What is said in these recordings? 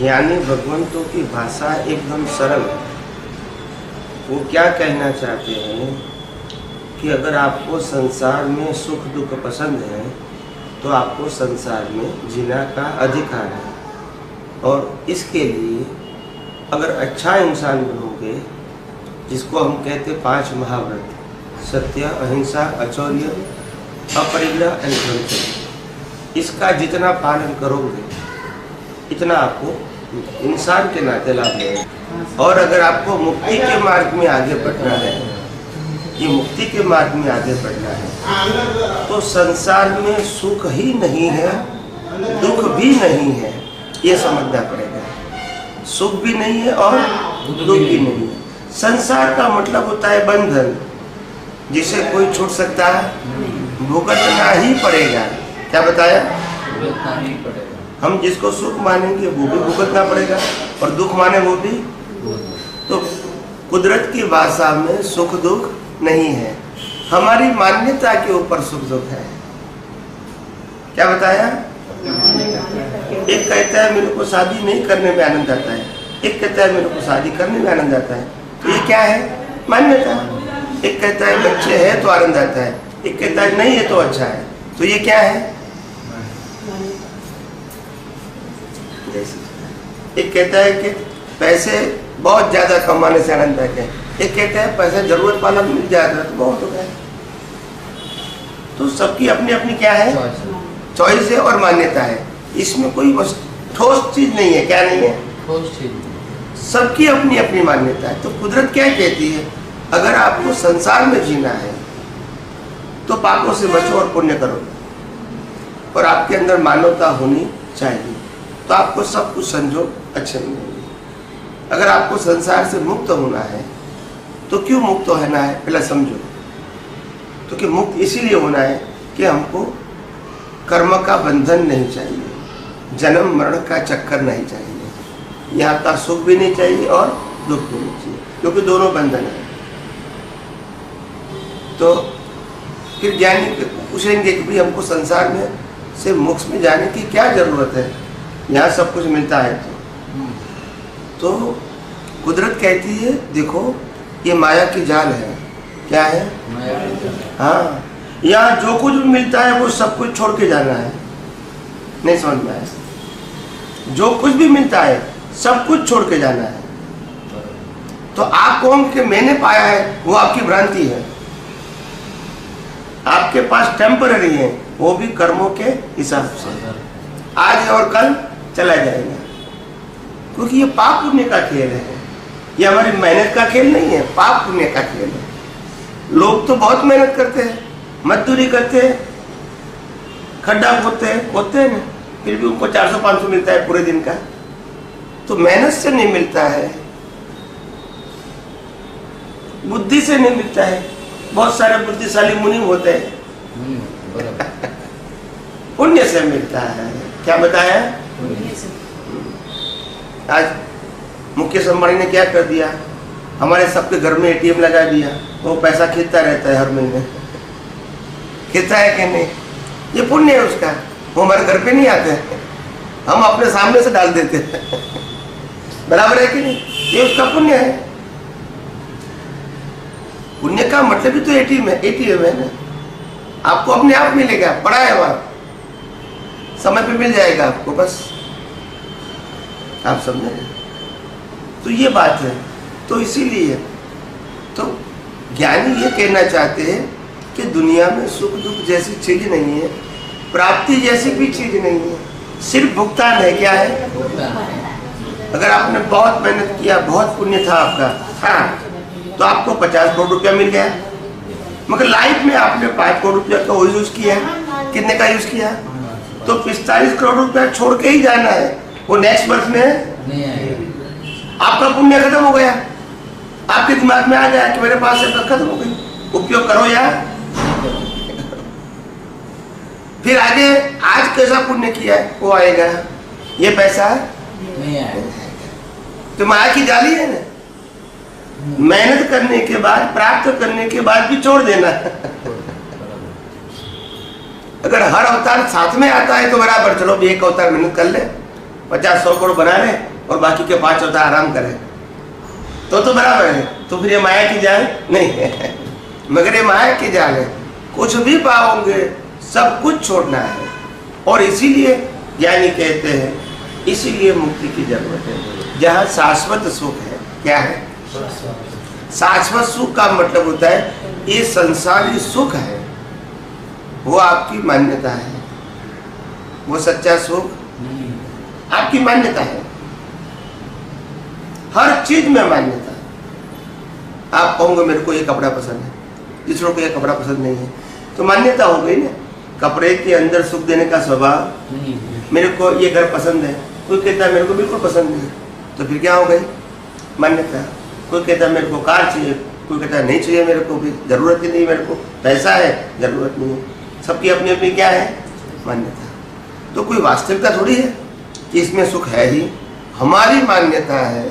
ज्ञानी भगवंतों की भाषा एकदम सरल है। वो क्या कहना चाहते हैं कि अगर आपको संसार में सुख दुख पसंद है तो आपको संसार में जीना का अधिकार है, और इसके लिए अगर अच्छा इंसान बनोगे, जिसको हम कहते 5 महाव्रत, सत्य, अहिंसा, अचौर्य, अपरिग्रह एंड ब्रह्मचर्य, इसका जितना पालन करोगे इतना आपको इंसान के नाते लाभ मिलेगा। और अगर आपको मुक्ति के मार्ग में आगे बढ़ना है, ये मुक्ति के मार्ग में आगे बढ़ना है, तो संसार में सुख ही नहीं है, दुख भी नहीं है, ये समझना पड़ेगा। सुख भी नहीं है और दुख भी नहीं है। संसार का मतलब होता है बंधन, जिसे कोई छूट सकता है, भुगतना ही पड़ेगा। क्या बताया? भुगतना ही पड़ेगा। हम जिसको सुख मानेंगे वो भी भुगतना पड़ेगा, और दुख माने वो भी। तो कुदरत की भाषा में सुख दुख नहीं है, हमारी मान्यता के ऊपर सुख दुख है। क्या बताया? एक कहता है मेरे को शादी नहीं करने में आनंद आता है, एक कहता है मेरे को शादी करने में आनंद आता है। तो ये क्या है? मान्यता। एक कहता है बच्चे हैं तो आनंद आता है, एक कहता है नहीं है तो अच्छा है। तो ये क्या है? एक कहता है कि पैसे बहुत ज्यादा कमाने से आनंद आता है, एक कहता है पैसा जरूरत वाला मिल जाएगा तो बहुत हो गया। तो सबकी अपनी अपनी क्या है? चॉइस है और मान्यता है। इसमें कोई ठोस चीज नहीं है। क्या नहीं है? ठोस चीज। सबकी अपनी अपनी मान्यता है। तो कुदरत क्या कहती है? अगर आपको संसार में जीना है तो पापों से बचो और पुण्य करो, और आपके अंदर मानवता होनी चाहिए, तो आपको सब कुछ संजोग अच्छे मिलेंगे। अगर आपको संसार से मुक्त होना है तो क्यों मुक्त होना है पहले समझो। तो कि मुक्त इसीलिए होना है कि हमको कर्म का बंधन नहीं चाहिए, जन्म मरण का चक्कर नहीं चाहिए, यहाँ का सुख भी नहीं चाहिए और दुख भी नहीं चाहिए, क्योंकि दोनों बंधन है। तो फिर ज्ञानी पूछेंगे कि भाई हमको संसार में से मोक्ष में जाने की क्या जरूरत है, यहाँ सब कुछ मिलता है। तो कुदरत कहती है देखो ये माया की जाल है। क्या है? हाँ, यहाँ जो कुछ भी मिलता है वो सब कुछ छोड़ के जाना है। नहीं समझ में आया? जो कुछ भी मिलता है सब कुछ छोड़ के जाना है। तो आप कौन के मैंने पाया है वो आपकी भ्रांति है। आपके पास टेम्पररी है, वो भी कर्मों के हिसाब से, आज और कल चला जाएगा। क्योंकि ये पाप पुण्य का खेल है, ये हमारी मेहनत का खेल नहीं है, पाप पुण्य का खेल है। लोग तो बहुत मेहनत करते हैं, मजदूरी करते हैं, खड्डा खोदते हैं ना, फिर भी उनको 400-500 मिलता है पूरे दिन का। तो मेहनत से नहीं मिलता है, बुद्धि से नहीं मिलता है। बहुत सारे बुद्धिशाली मुनि होते हैं, पुण्य से मिलता है। क्या बताया? आज मुकेश अंबानी ने क्या कर दिया? हमारे सबके घर में एटीएम लगा दिया, वो पैसा खींचता रहता है हर महीने। खींचता है कि नहीं? ये पुण्य है उसका। वो हमारे घर पे नहीं आते, हम अपने सामने से डाल देते हैं। बराबर है कि नहीं? ये उसका पुण्य है। पुण्य का मतलब भी तो एटीएम है ना। आपको अपने आप मिलेगा, पड़ा है वहां, समय पे मिल जाएगा आपको, बस आप समझे। तो ये बात है। तो इसीलिए तो ज्ञानी ये कहना चाहते हैं कि दुनिया में सुख दुख जैसी चीज नहीं है, प्राप्ति जैसी भी चीज नहीं है, सिर्फ भुगतान है। क्या है? अगर आपने बहुत मेहनत किया, बहुत पुण्य था आपका, हाँ, तो आपको 50 करोड़ रुपया मिल गया, मगर लाइफ में आपने 5 करोड़ रुपया का वो यूज किया। कितने का यूज किया? तो 45 करोड़ रुपया छोड़ के ही जाना है, वो नेक्स्ट वर्ष में नहीं आएगा। आपका पुण्य खत्म हो गया, आपके दिमाग में आ गया कि मेरे पास से खत्म हो गई, उपयोग करो यार। फिर आगे आज कैसा पुण्य किया है वो आएगा, ये पैसा नहीं आएगा। तो माया की जाली है ना, मेहनत करने के बाद, प्राप्त करने के बाद भी छोड़ देना। अगर हर अवतार साथ में आता है तो बराबर, चलो भी एक अवतार मेहनत कर ले, 50-100 करोड़ बना ले, और बाकी के 5 होता आराम करें, तो बराबर है। तो फिर ये माया की जाल नहीं है, मगर ये माया की जाल है। कुछ भी पाओगे सब कुछ छोड़ना है। और इसीलिए ज्ञानी कहते हैं, इसीलिए मुक्ति की जरूरत है जहाँ शाश्वत सुख है। क्या है शाश्वत सुख? का मतलब होता है ये संसारी सुख है वो आपकी मान्यता है, वो सच्चा सुख आपकी मान्यता है। हर चीज में मान्यता। आप कहोगे मेरे को ये कपड़ा पसंद है, दूसरों को ये कपड़ा पसंद नहीं है, तो मान्यता हो गई ना। कपड़े के अंदर सुख देने का स्वभाव नहीं। मेरे को ये घर पसंद है, कोई कहता है मेरे को बिल्कुल पसंद नहीं, तो फिर क्या हो गई? मान्यता। कोई कहता है मेरे को कार चाहिए, कोई कहता है नहीं चाहिए मेरे को, भी जरूरत ही नहीं, मेरे को पैसा है जरूरत नहीं है। सबकी अपनी अपनी क्या है? मान्यता। तो कोई वास्तविकता थोड़ी है कि इसमें सुख है ही, हमारी मान्यता है।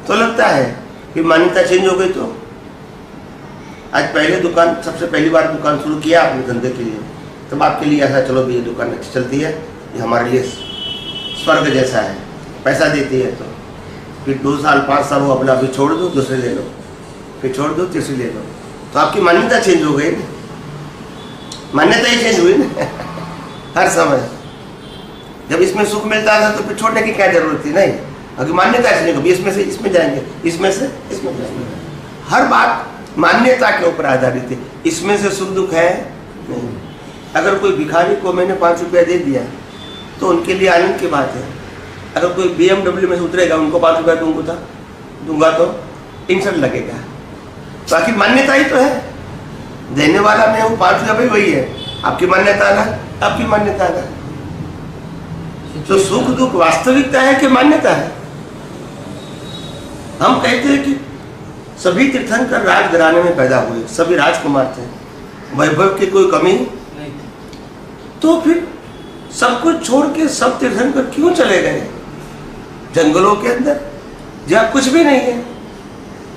तो लगता है कि मान्यता चेंज हो गई। तो आज पहले दुकान, सबसे पहली बार दुकान शुरू किया आपने धंधे के लिए, तब आपके लिए ऐसा चलो भी ये दुकान अच्छी चलती है, ये हमारे लिए स्वर्ग जैसा है, पैसा देती है। तो फिर 2 साल 5 साल वो अपना अभी छोड़ दो, दूसरे ले लो, फिर छोड़ दो, तीसरी ले लो। तो आपकी मान्यता चेंज हो गई ना, मान्यता ही चेंज हुई ना हर समय। जब इसमें सुख मिलता था तो फिर छोड़ने की क्या जरूरत थी? नहीं, अगर मान्यता चेंज होगी, इसमें से इसमें जाएंगे, इसमें से इसमें जाएंगे। हर बात मान्यता के ऊपर आधारित है। इसमें से सुख दुख है नहीं। अगर कोई भिखारी को मैंने 5 रुपया दे दिया तो उनके लिए आनंद की बात है। अगर कोई BMW में से उतरेगा, उनको 5 रुपया दूंगा तो टेंशन लगेगा। तो आखिर मान्यता ही तो है, देने वाला मैं हूँ, 5 रुपया भी वही है। आपकी मान्यता अलग, आपकी मान्यता अलग। तो सुख दुख वास्तविकता है कि मान्यता है? हम कहते हैं कि सभी तीर्थंकर राजघराने में पैदा हुए, सभी राजकुमार थे, वैभव की कोई कमी नहीं। तो फिर सब कुछ छोड़ के सब तीर्थंकर क्यों चले गए जंगलों के अंदर, जहाँ कुछ भी नहीं है?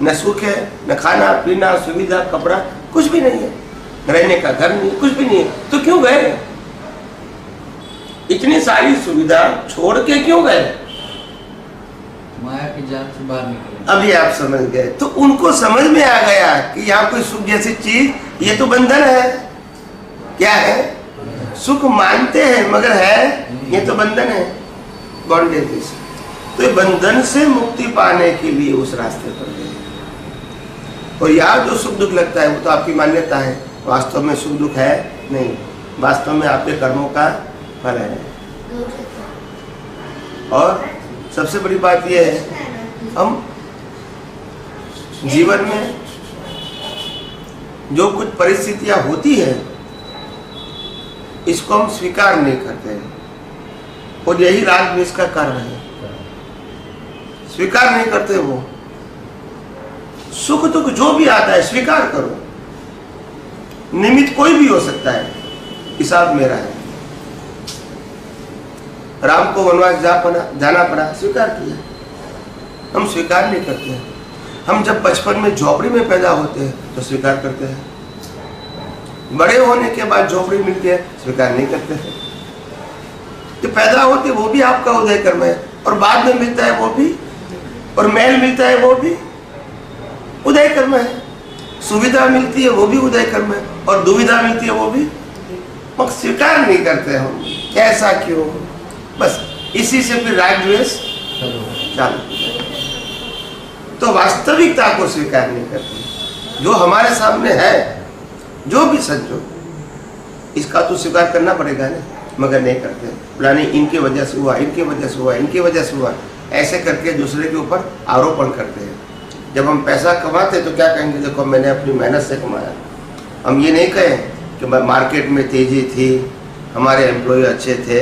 न सुख है, न खाना पीना, सुविधा, कपड़ा, कुछ भी नहीं है, रहने का घर नहीं, कुछ भी नहीं है। तो क्यों गए? इतनी सारी सुविधा छोड़ के क्यों गए? माया की जाल से बाहर निकले। अभी आप समझ गए। तो उनको समझ में आ गया कि यहाँ कोई सुख जैसी चीज, ये तो बंधन है। क्या है? सुख मानते हैं मगर है ये तो बंधन है, बॉन्डेज। तो ये बंधन से मुक्ति पाने के लिए उस रास्ते पर गए। और यहाँ जो सुख दुख लगता है वो तो आपकी मान्यता है, वास्तव में सुख दुख है नहीं, वास्तव में आपके कर्मों का फल है। और सबसे बड़ी बात यह है, हम जीवन में जो कुछ परिस्थितियां होती है इसको हम स्वीकार नहीं करते हैं, और यही राग द्वेष का कारण है। स्वीकार नहीं करते। वो सुख दुख जो भी आता है स्वीकार करो। निमित्त कोई भी हो सकता है, हिसाब मेरा है। राम को वनवास जाना पड़ा, स्वीकार किया। हम स्वीकार नहीं करते हैं। हम जब बचपन में झोपड़ी में पैदा होते हैं तो स्वीकार करते हैं, बड़े होने के बाद झोपड़ी मिलती है स्वीकार नहीं करते हैं। तो पैदा होते वो भी आपका उदय कर्म है, और बाद में मिलता है वो भी, और महल मिलता है वो भी उदय कर्म है। सुविधा मिलती है वो भी उदय कर्म है, और दुविधा मिलती है वो भी, मगर स्वीकार नहीं करते हम। ऐसा क्यों? बस इसी से फिर राग द्वेष चालू। तो वास्तविकता को स्वीकार नहीं करते। जो हमारे सामने है, जो भी संजोग, इसका तो स्वीकार करना पड़ेगा ना, मगर नहीं करते। फलाने इनकी वजह से हुआ, इनकी वजह से हुआ, इनकी वजह से हुआ, ऐसे करके दूसरे के ऊपर आरोपण करते हैं। जब हम पैसा कमाते तो क्या कहेंगे? देखो मैंने अपनी मेहनत से कमाया। हम ये नहीं कहें कि मार्केट में तेजी थी, हमारे एम्प्लॉय अच्छे थे,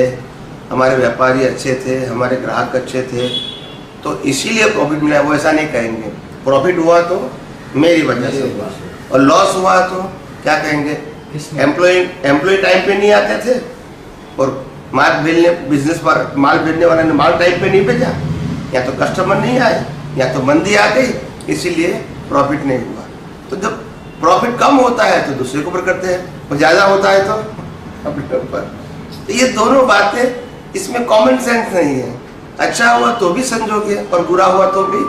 हमारे व्यापारी अच्छे थे, हमारे ग्राहक अच्छे थे, तो इसीलिए प्रॉफिट मिला। वो ऐसा नहीं कहेंगे। प्रॉफिट हुआ तो मेरी वजह से हुआ, और लॉस हुआ तो क्या कहेंगे? एम्प्लॉय टाइम पे नहीं आते थे, और माल भेजने बिजनेस पर माल भेजने वाले ने माल टाइम पे नहीं भेजा, या तो कस्टमर नहीं आए, या तो मंदी आ गई, इसीलिए प्रॉफिट नहीं हुआ। तो जब प्रॉफिट कम होता है तो दूसरे के ऊपर करते हैं, और ज़्यादा होता है तो अपने ऊपर। तो ये दोनों बातें, इसमें कॉमन सेंस नहीं है। अच्छा हुआ तो भी संजोगे और बुरा हुआ तो भी।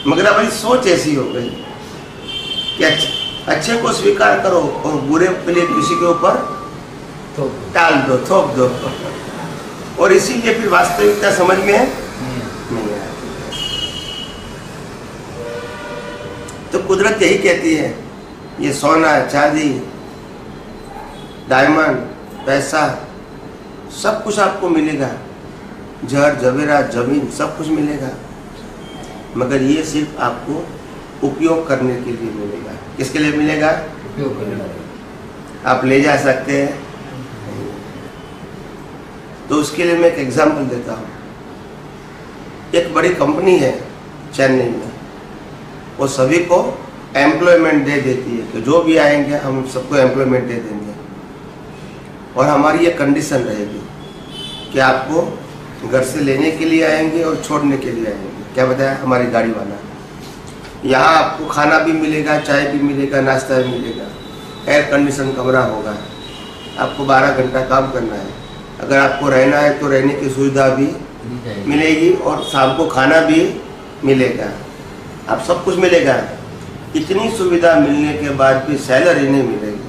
मगर हमारी सोच ऐसी हो गई कि अच्छे को स्वीकार करो और बुरे के लिए किसी के ऊपर तो टाल दो, थोप दो, और इसीलिए फिर वास्तविकता समझ में नहीं आती। तो कुदरत यही कहती है, ये सोना चांदी डायमंड पैसा सब कुछ आपको मिलेगा, जहर जवेरात जमीन सब कुछ मिलेगा, मगर ये सिर्फ आपको उपयोग करने के लिए मिलेगा। किसके लिए मिलेगा? उपयोग करने। आप ले जा सकते हैं? तो उसके लिए मैं एक एग्जांपल देता हूँ। एक बड़ी कंपनी है चेन्नई में, वो सभी को एम्प्लॉयमेंट दे देती है कि जो भी आएंगे हम सबको एम्प्लॉयमेंट दे देंगे, और हमारी ये कंडीशन रहेगी कि आपको घर से लेने के लिए आएंगे और छोड़ने के लिए आएंगे। क्या बताया? हमारी गाड़ी वाला। यहाँ आपको खाना भी मिलेगा, चाय भी मिलेगा, नाश्ता भी मिलेगा, एयर कंडीशन कमरा होगा, आपको 12 घंटा काम करना है। अगर आपको रहना है तो रहने की सुविधा भी मिलेगी और शाम को खाना भी मिलेगा, आप सब कुछ मिलेगा। इतनी सुविधा मिलने के बाद भी सैलरी नहीं मिलेगी,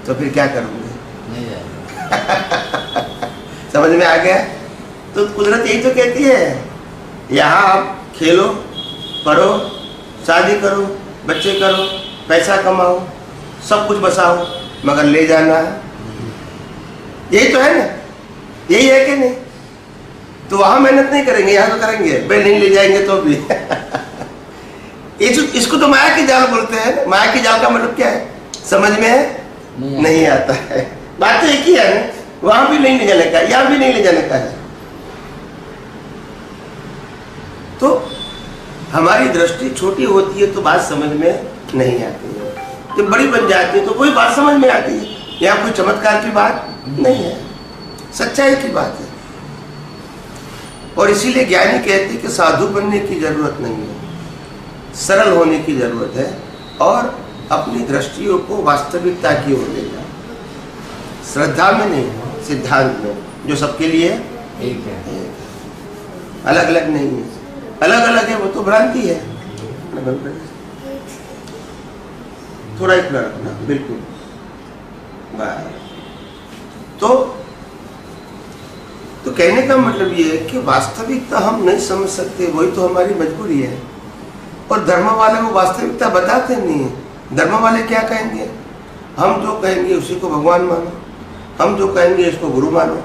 तो फिर क्या करोगे? नहीं जाएगा। समझ में आ गया? तो कुदरत यही तो कहती है, यहाँ आप खेलो, पढ़ो, शादी करो, बच्चे करो, पैसा कमाओ, सब कुछ बसाओ, मगर ले जाना है। यही तो है ना, यही है कि नहीं? तो वहाँ मेहनत नहीं करेंगे, यहाँ तो करेंगे। भाई नहीं ले जाएंगे तो भी इसको तो माया की जाल बोलते हैं। माया की जाल का मतलब क्या है? समझ में नहीं आता है। बात तो एक ही है ना, वहाँ भी नहीं ले जाने का, यहाँ भी नहीं ले जाने का है। तो हमारी दृष्टि छोटी होती है तो बात समझ में नहीं आती है, जब बड़ी बन जाती है तो वही बात समझ में आती है। यहाँ कोई चमत्कार की बात नहीं है, सच्चाई की बात है। और इसीलिए ज्ञानी कहते हैं कि साधु बनने की जरूरत नहीं है, सरल होने की जरूरत है और अपनी दृष्टियों को वास्तविकता की ओर ले जाए। श्रद्धा में नहीं, सिद्धांत में, जो सबके लिए एक है, अलग अलग नहीं है। अलग अलग है वो तो भ्रांति है। थोड़ा ही खुला रखना, बिल्कुल। तो कहने का मतलब ये है कि वास्तविकता हम नहीं समझ सकते, वही तो हमारी मजबूरी है। और धर्म वाले वो वास्तविकता बताते नहीं है। धर्म वाले क्या कहेंगे? हम जो कहेंगे उसी को भगवान मानो, हम जो कहेंगे इसको गुरु मानो,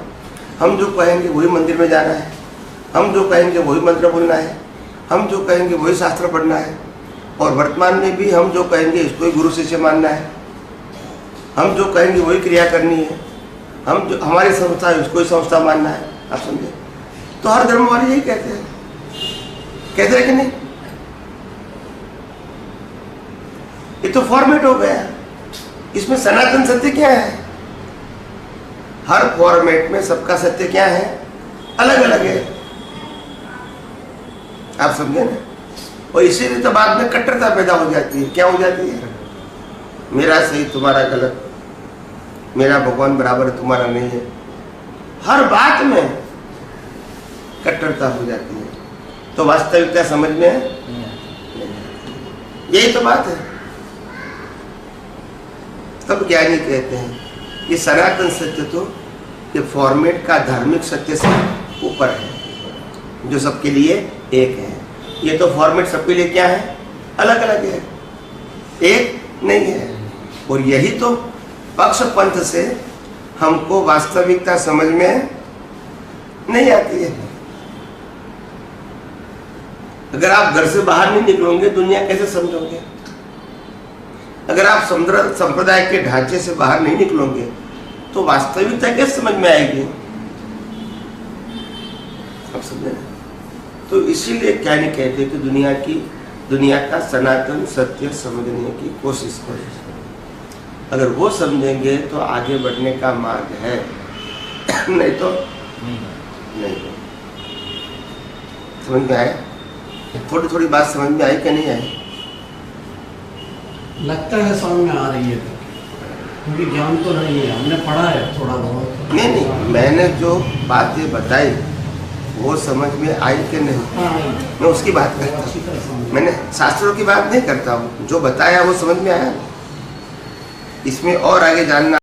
हम जो कहेंगे वही मंदिर में जाना है, हम जो कहेंगे वही मंत्र बोलना है, हम जो कहेंगे वही शास्त्र पढ़ना है, और वर्तमान में भी हम जो कहेंगे इसको ही गुरु शिष्य मानना है, हम जो कहेंगे वही क्रिया करनी है, हम जो हमारी संस्था है उसको ही संस्था मानना है। आप समझे? तो हर धर्म वाले यही कहते हैं कि नहीं? ये तो फॉर्मेट हो गया, इसमें सनातन सत्य क्या है? हर फॉर्मेट में सबका सत्य क्या है? अलग अलग है। आप समझे ना? और इसीलिए तो बाद में कट्टरता पैदा हो जाती है। क्या हो जाती है? मेरा सही तुम्हारा गलत, मेरा भगवान बराबर तुम्हारा नहीं है। हर बात में कट्टरता हो जाती है, तो वास्तविकता समझ में यही तो बात है। तब ज्ञानी कहते हैं ये सनातन सत्य तो ये फॉर्मेट का धार्मिक सत्य से ऊपर है, जो सबके लिए एक है। ये तो फॉर्मेट सबके लिए क्या है? अलग अलग है, एक नहीं है। और यही तो पक्ष पंथ से हमको वास्तविकता समझ में नहीं आती है। अगर आप घर से बाहर नहीं निकलोगे दुनिया कैसे समझोगे? अगर आप संप्रदाय के ढांचे से बाहर नहीं निकलोगे तो वास्तविकता कैसे समझ में आएगी? आप समझे? तो इसीलिए क्या नहीं कहते कि दुनिया का सनातन सत्य समझने की कोशिश करें। अगर वो समझेंगे तो आगे बढ़ने का मार्ग है, नहीं तो नहीं। समझ में आए? थोड़ी थोड़ी बात समझ में आई कि नहीं आई? लगता है समझ में आ रही है। क्योंकि ज्ञान तो नहीं है, हमने पढ़ा है थोड़ा बहुत। नहीं नहीं, मैंने जो बातें बताई वो समझ में आई कि नहीं, हाँ, मैं उसकी बात वो करता अच्छी हूँ। तरह समझ मैंने शास्त्रों की बात नहीं करता हूँ, जो बताया वो समझ में आया। इसमें और आगे जानना